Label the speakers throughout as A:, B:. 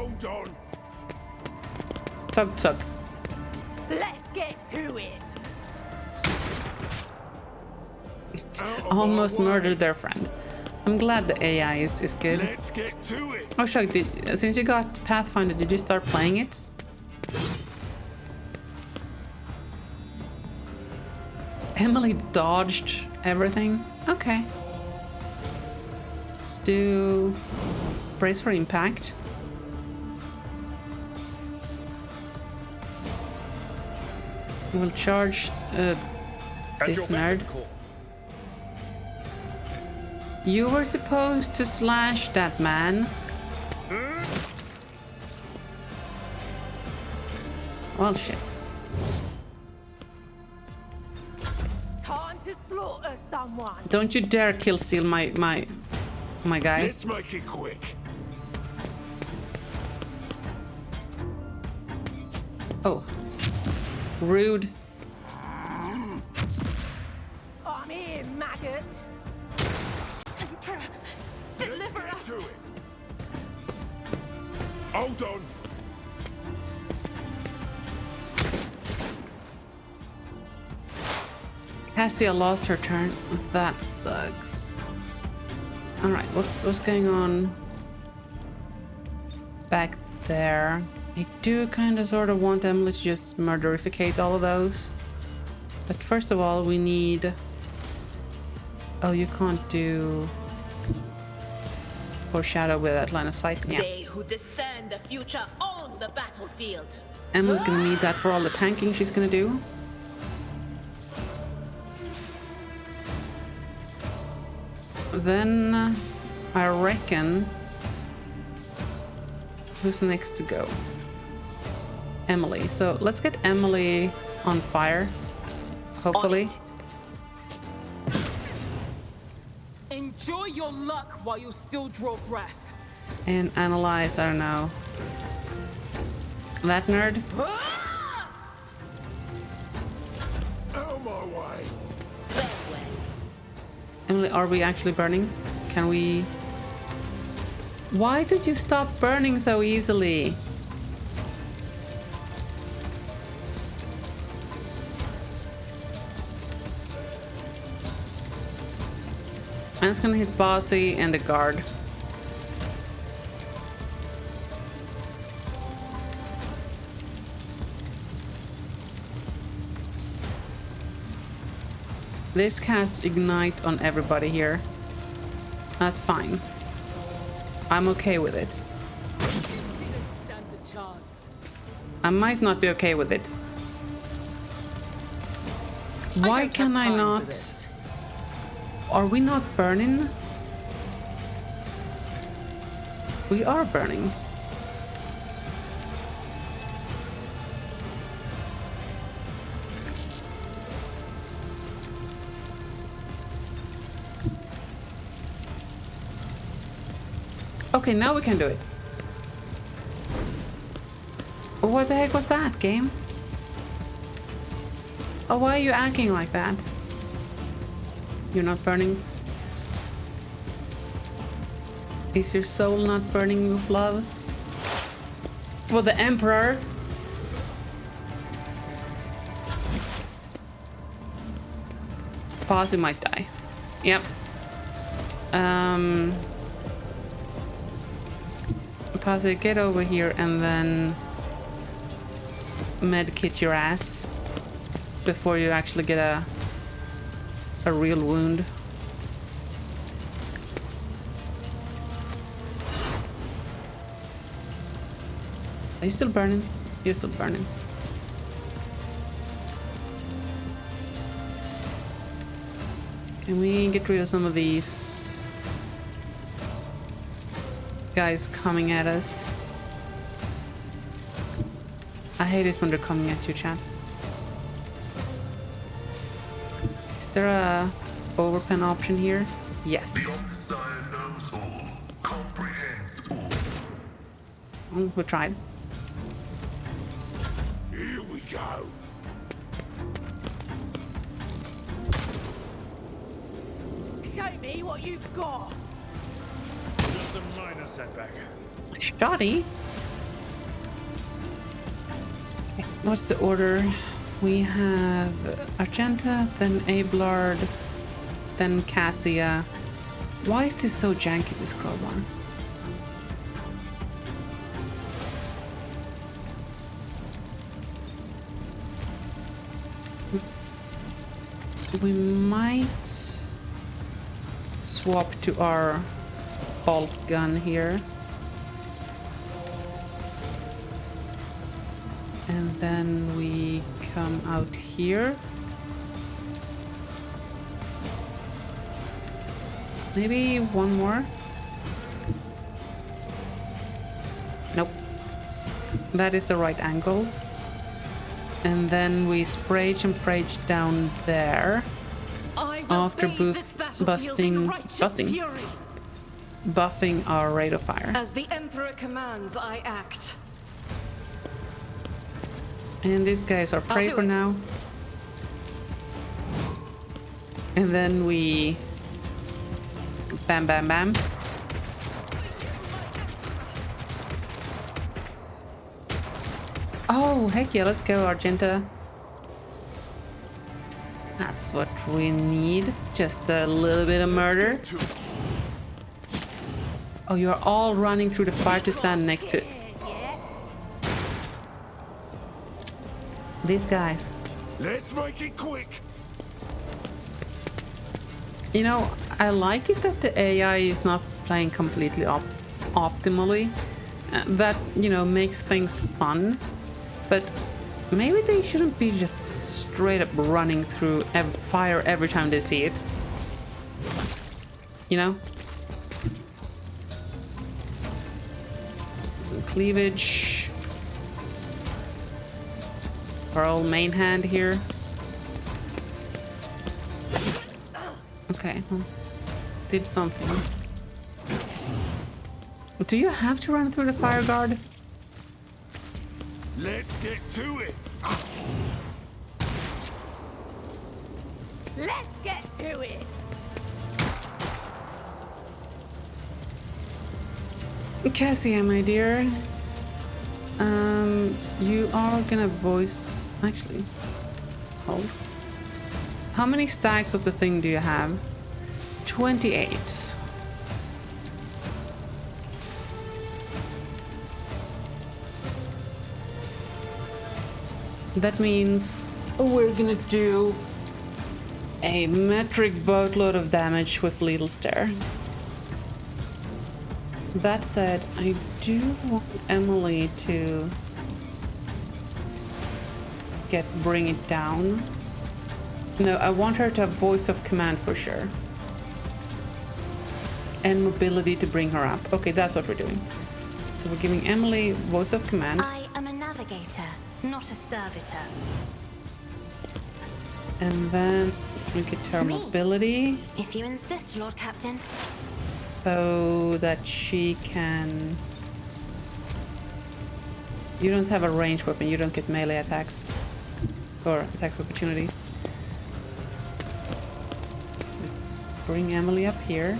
A: Hold on.
B: Tug tug.
C: Let's get to it.
B: Almost murdered their friend. I'm glad the AI is good.
A: Let's get to it.
B: Oh, Chuck, since you got Pathfinder, did you start playing it? Emily dodged everything. Okay. Let's do brace for impact. We'll charge this nerd. You were supposed to slash that man. Well, shit.
C: Time to slaughter someone.
B: Don't you dare kill steal my guy.
A: Let's make it quick.
B: Oh. Rude.
C: I'm here, maggot. Emperor, deliver us.
A: To it. Hold on.
B: Cassia lost her turn. That sucks. Alright, what's going on back there? I do kind of sort of want Emily to just murderificate all of those. But first of all, we need... Oh, you can't do... Foreshadow with that line of sight. Yeah.
D: They who discern the future own the battlefield.
B: Emily's gonna need that for all the tanking she's gonna do. Then I reckon... Who's next to go? Emily. So let's get Emily on fire. Hopefully.
E: Enjoy your luck while you still draw breath.
B: And analyze, I don't know. That nerd?
A: Out my way.
B: Emily, are we actually burning? Can we... Why did you stop burning so easily? I'm just gonna hit Bossy and the guard. This casts Ignite on everybody here. That's fine. I'm okay with it.
E: You didn't stand a chance.
B: I might not be okay with it. Why
E: don't
B: can
E: have
B: I
E: time for
B: not?
E: this.
B: Are we not burning? We are burning. Okay, now we can do it. What the heck was that, game? Oh, why are you acting like that? You're not burning? Is your soul not burning with love? For the Emperor? Pause, might die. Yep. Pause, get over here and then medkit your ass before you actually get a real wound. Are you still burning? You're still burning. Can we get rid of some of these guys coming at us? I hate it when they're coming at you, chat. Is there a overpen option here? Yes. We tried.
A: Here we go.
C: Show me what you've got.
F: Just a minor setback.
B: Shoddy? What's the order? We have Argenta, then Abelard, then Cassia. Why is this so janky, this crowbar? We might swap to our bolt gun here. And then we come out here. Maybe one more? Nope. That is the right angle. And then we sprage and prage down there. After buffing our rate of fire.
F: As the Emperor commands, I act.
B: And these guys are prey for now. And then we bam bam bam. Oh heck yeah, let's go Argenta. That's what we need. Just a little bit of murder. Oh, you're all running through the fire to stand next to these guys.
A: Let's make it quick.
B: You know, I like it that the AI is not playing completely optimally. That, you know, makes things fun. But maybe they shouldn't be just straight up running through fire every time they see it. You know? Some cleavage. Our old main hand here. Okay, well, did something. Do you have to run through the fire guard?
A: Let's get to it.
C: Let's get to it.
B: Cassia, my dear. You are gonna voice... Actually, hold. How many stacks of the thing do you have? 28. That means we're gonna do a metric boatload of damage with Little Stare. That said, I do want Emily to bring it down. No, I want her to have voice of command for sure. And mobility to bring her up. Okay, that's what we're doing. So we're giving Emily voice of command.
G: I am a navigator, not a servitor.
B: And then we get her mobility.
G: If you insist, Lord Captain.
B: So that she can... You don't have a ranged weapon, you don't get melee attacks. Or attacks of opportunity. So bring Emily up here.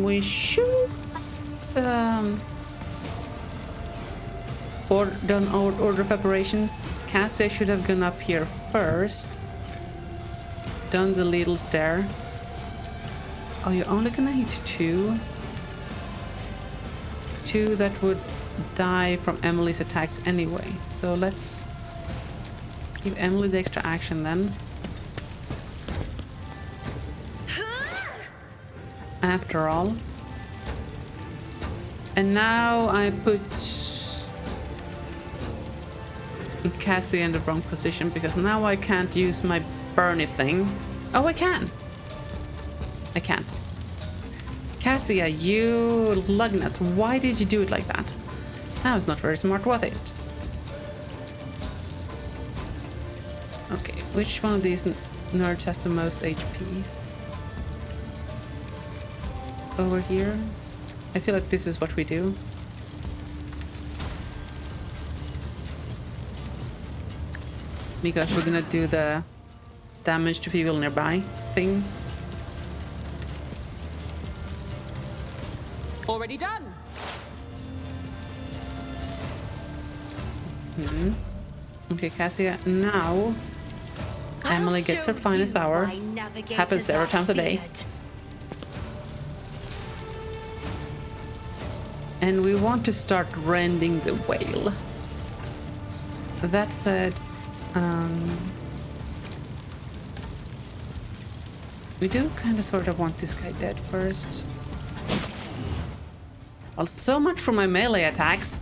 B: We should... done order of operations. Cassia should have gone up here first. Done the Little Stare. Oh, you're only gonna hit 2? 2 that would die from Emily's attacks anyway. So let's give Emily the extra action then. After all. And now I put Cassie in the wrong position because now I can't use my Bernie thing. Oh, I can. I can't. Cassia, you lugnut. Why did you do it like that? That was not very smart, was it? Okay, which one of these nerds has the most HP? Over here? I feel like this is what we do. Because we're gonna do the damage to people nearby thing.
E: Already done.
B: Okay, Cassia, now Emily gets her finest hour. Happens several times a day. And we want to start rending the whale. That said, we do kind of sort of want this guy dead first. Well, so much for my melee attacks.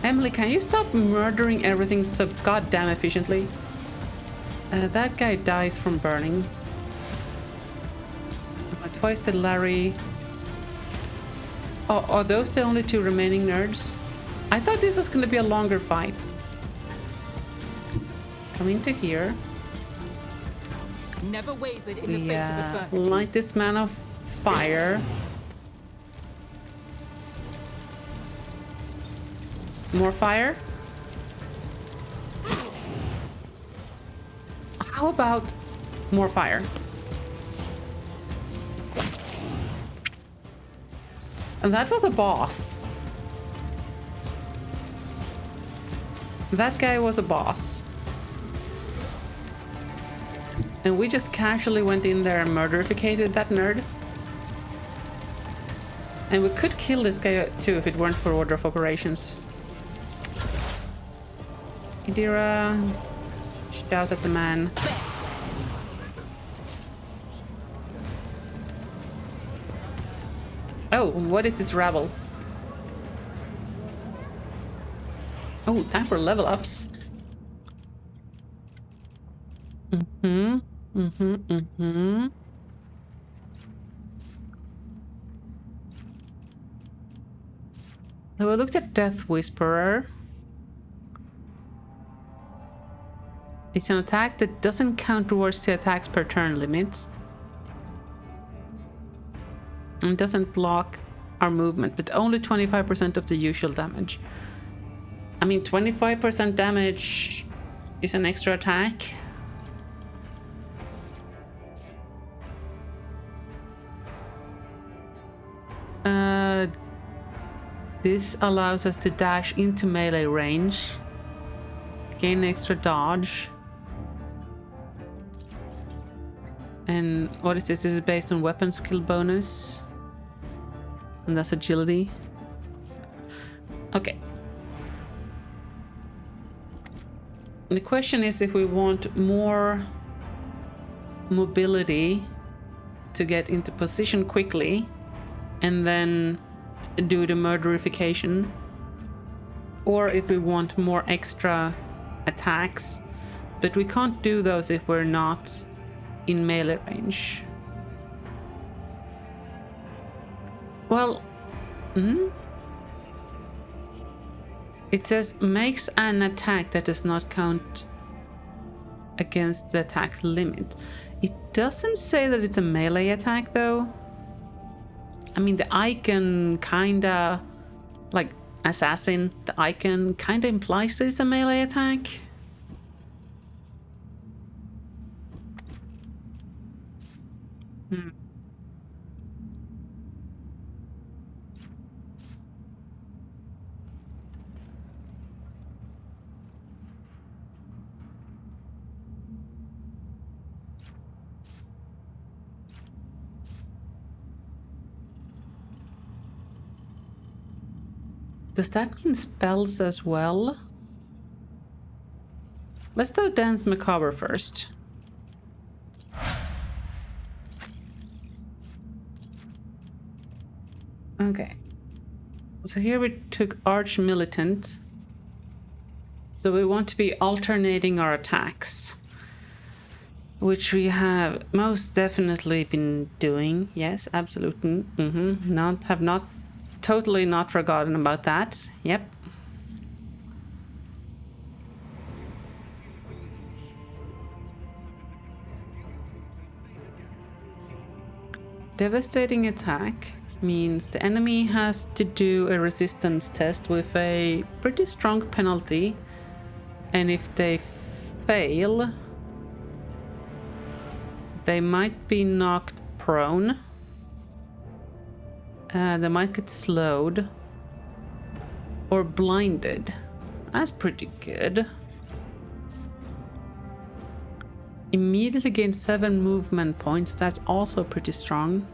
B: Emily, can you stop murdering everything so goddamn efficiently? That guy dies from burning. Twisted Larry. Oh, are those the only two remaining nerds? I thought this was going to be a longer fight. Come into here.
E: Never wavered in the face of adversity.
B: Light this man of fire. More fire? How about more fire? And that was a boss. That guy was a boss. And we just casually went in there and murderificated that nerd. And we could kill this guy too if it weren't for order of operations. Idira shouts at the man. Oh, what is this rabble? Oh, time for level ups. So we looked at Death Whisperer. It's an attack that doesn't count towards the attacks per turn limits. And doesn't block our movement, but only 25% of the usual damage. I mean, 25% damage is an extra attack. This allows us to dash into melee range, gain extra dodge. And what is this? This is based on weapon skill bonus. And that's agility. Okay. The question is if we want more mobility to get into position quickly and then do the murderification, or if we want more extra attacks, but we can't do those if we're not in melee range. Well, it says makes an attack that does not count against the attack limit. It doesn't say that it's a melee attack though. I mean, the icon kinda, like assassin, the icon kinda implies that it's a melee attack. Does that mean spells as well? Let's do Dance Macabre first. Okay. So here we took Arch Militant. So we want to be alternating our attacks, which we have most definitely been doing. Yes, absolutely. Have not totally not forgotten about that. Yep. Devastating attack means the enemy has to do a resistance test with a pretty strong penalty, and if they fail, they might be knocked prone. They might get slowed or blinded. That's pretty good. Immediately gain 7 movement points. That's also pretty strong.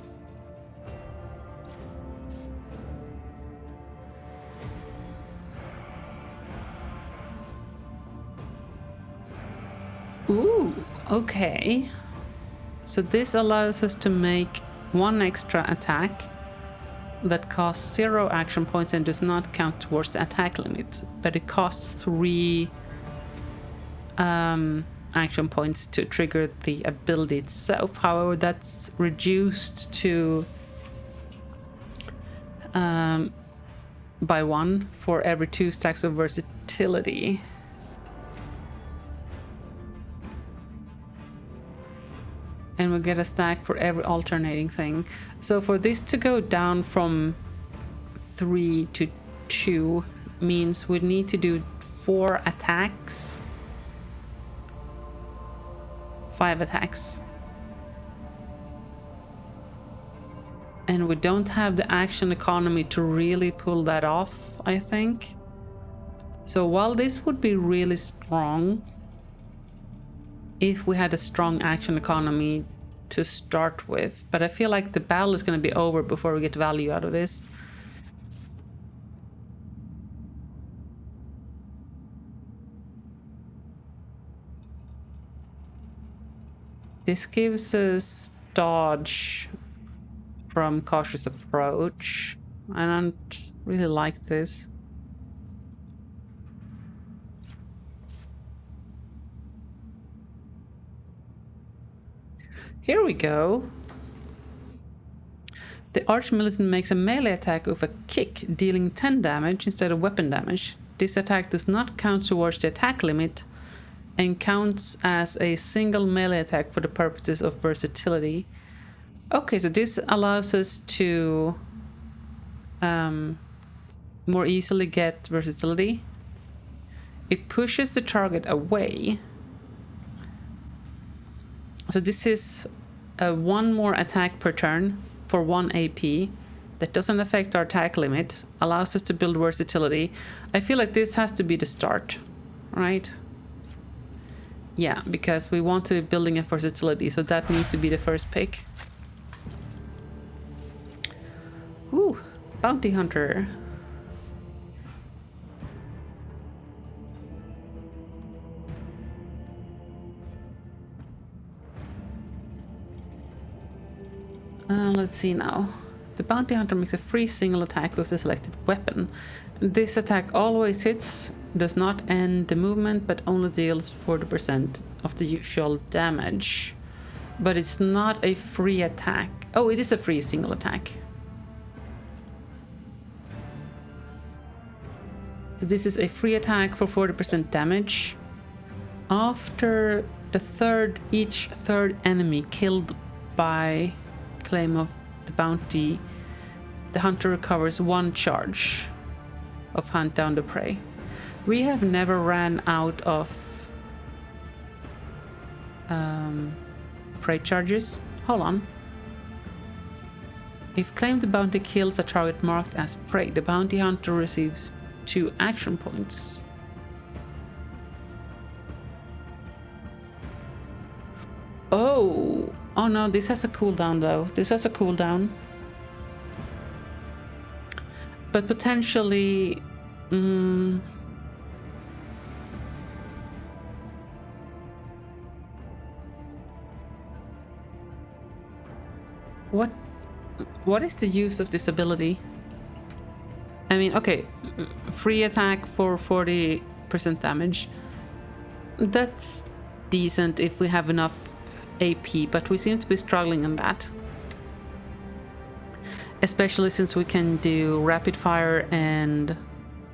B: Ooh, okay. So this allows us to make 1 extra attack that costs 0 action points and does not count towards the attack limit, but it costs 3 action points to trigger the ability itself. However, that's reduced to by 1 for every 2 stacks of versatility. And we'll get a stack for every alternating thing. So for this to go down from 3 to 2 means we need to do 4 attacks. 5 attacks. And we don't have the action economy to really pull that off, I think. So while this would be really strong, if we had a strong action economy to start with, but I feel like the battle is going to be over before we get value out of this. This gives us dodge from cautious approach. I don't really like this. Here we go. The Arch-Militant makes a melee attack with a kick, dealing 10 damage instead of weapon damage. This attack does not count towards the attack limit and counts as a single melee attack for the purposes of versatility. Okay, so this allows us to more easily get versatility. It pushes the target away. So this is 1 more attack per turn for 1 AP. That doesn't affect our attack limit. Allows us to build versatility. I feel like this has to be the start, right? Yeah, because we want to be building a versatility, so that needs to be the first pick. Ooh, Bounty Hunter. Let's see now. The Bounty Hunter makes a free single attack with the selected weapon. This attack always hits, does not end the movement, but only deals 40% of the usual damage. But it's not a free attack. Oh, it is a free single attack. So this is a free attack for 40% damage. After the each third enemy killed by claim of the bounty, the hunter recovers 1 charge of hunt down the prey. We have never ran out of prey charges. Hold on. If claim the bounty kills a target marked as prey, the bounty hunter receives 2 action points. Oh no, this has a cooldown though. This has a cooldown. But potentially... What is the use of this ability? I mean, okay, free attack for 40% damage. That's decent if we have enough AP, but we seem to be struggling on that. Especially since we can do rapid fire and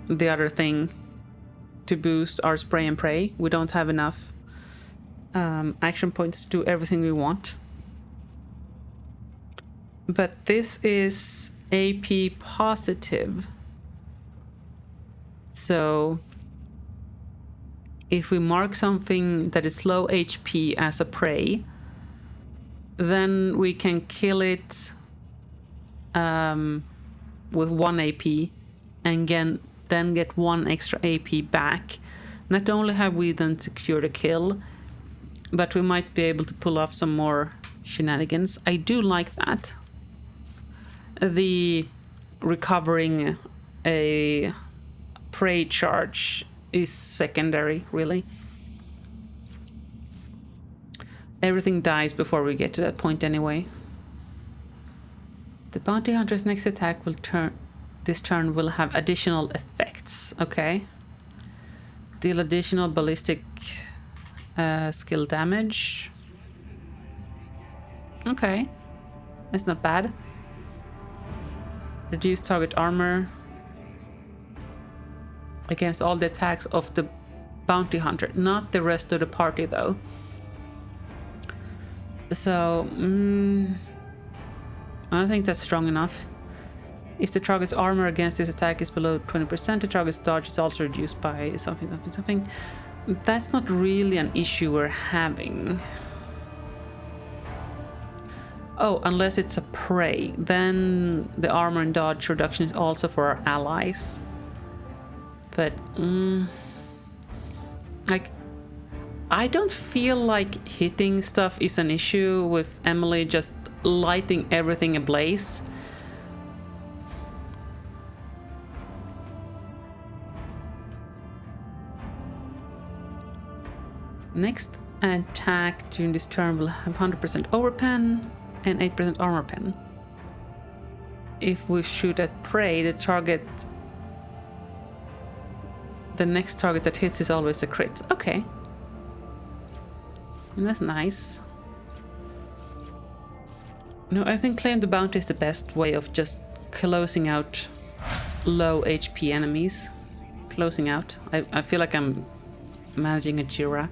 B: the other thing to boost our spray and pray. We don't have enough action points to do everything we want. But this is AP positive. So if we mark something that is low HP as a prey, then we can kill it with 1 AP and then get 1 extra AP back. Not only have we then secured a kill, but we might be able to pull off some more shenanigans. I do like that. The recovering a prey charge is secondary, really. Everything dies before we get to that point anyway. The bounty hunter's next attack will this turn will have additional effects. Okay. Deal additional ballistic skill damage. Okay. That's not bad. Reduce target armor against all the attacks of the bounty hunter, not the rest of the party though. So, I don't think that's strong enough. If the target's armor against this attack is below 20%, the target's dodge is also reduced by something. That's not really an issue we're having. Oh, unless it's a prey, then the armor and dodge reduction is also for our allies. But, like, I don't feel like hitting stuff is an issue with Emily just lighting everything ablaze. Next attack during this turn will have 100% overpen and 8% armor pen. If we shoot at prey, the next target that hits is always a crit. Okay. And that's nice. No, I think Claim the Bounty is the best way of just closing out low HP enemies. Closing out. I feel like I'm managing a Jira.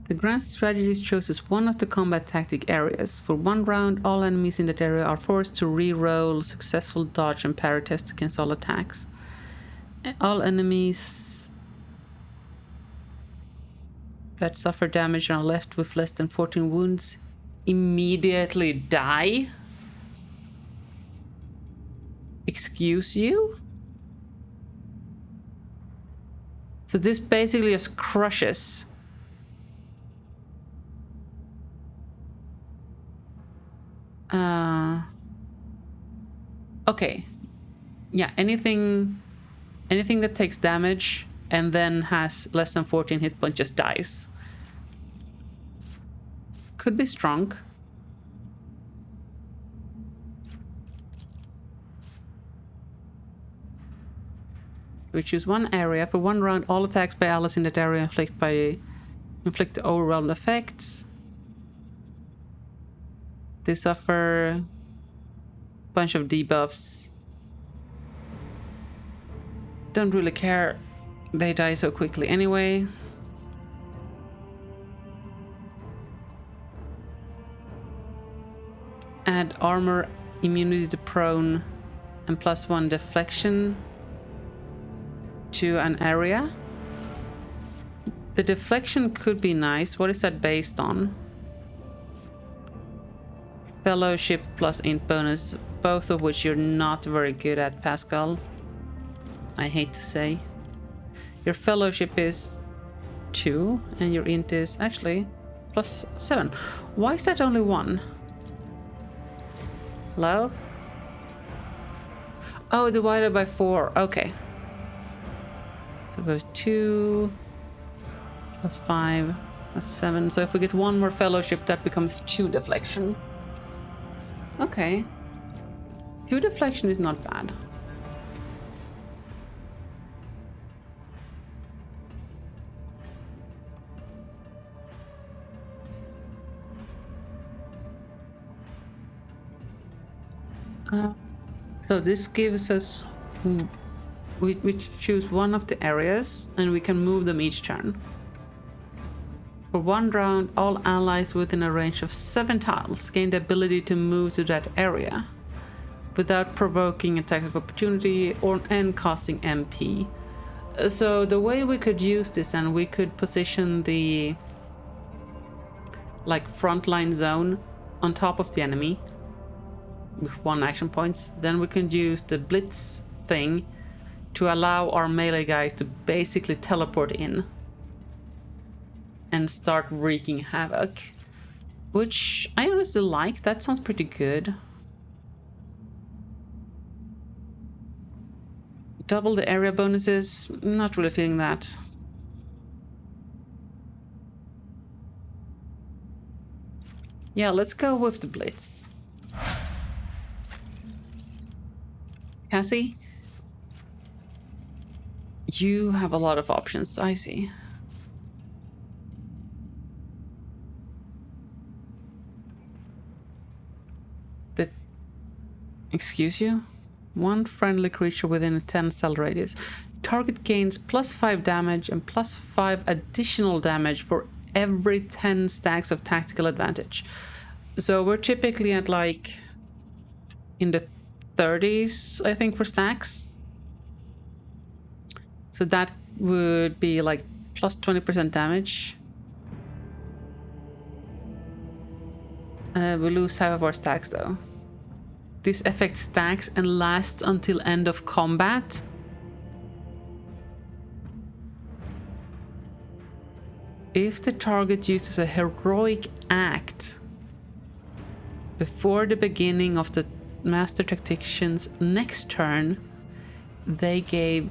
B: The grand strategist chooses one of the combat tactic areas. For 1 round, all enemies in that area are forced to re-roll successful dodge and parry tests against all attacks. All enemies that suffer damage and are left with less than 14 wounds immediately die? Excuse you? So this basically just crushes. Okay. Yeah, anything that takes damage and then has less than 14 hit points just dies. Could be strong. We choose one area. For 1 round, all attacks by allies in that area inflict the overwhelmed effect. They suffer a bunch of debuffs. Don't really care. They die so quickly anyway. Add armor, immunity to prone, and +1 deflection to an area. The deflection could be nice. What is that based on? Fellowship plus int bonus, both of which you're not very good at, Pascal. I hate to say. Your fellowship is 2 and your int is actually +7. Why is that only 1? Hello? Oh, divided by 4. Okay. So it goes 2 +5 +7. So if we get 1 more fellowship, that becomes 2 deflection. Okay. 2 deflection is not bad. So this gives us... We choose one of the areas and we can move them each turn. For 1 round, all allies within a range of 7 tiles gain the ability to move to that area without provoking attacks of opportunity and costing MP. So the way we could use this, and we could position the like frontline zone on top of the enemy with 1 action points. Then we can use the blitz thing to allow our melee guys to basically teleport in and start wreaking havoc, which I honestly like. That sounds pretty good. Double the area bonuses, not really feeling that. Yeah, let's go with the blitz. Cassie? You have a lot of options, I see. Excuse you? 1 friendly creature within a 10 cell radius. Target gains +5 damage and +5 additional damage for every 10 stacks of tactical advantage. So we're typically at like in the 30s, I think, for stacks. So that would be like +20% damage. We lose half of our stacks though. This affects stacks and lasts until end of combat. If the target uses a heroic act before the beginning of the Master Tactician's next turn, they gain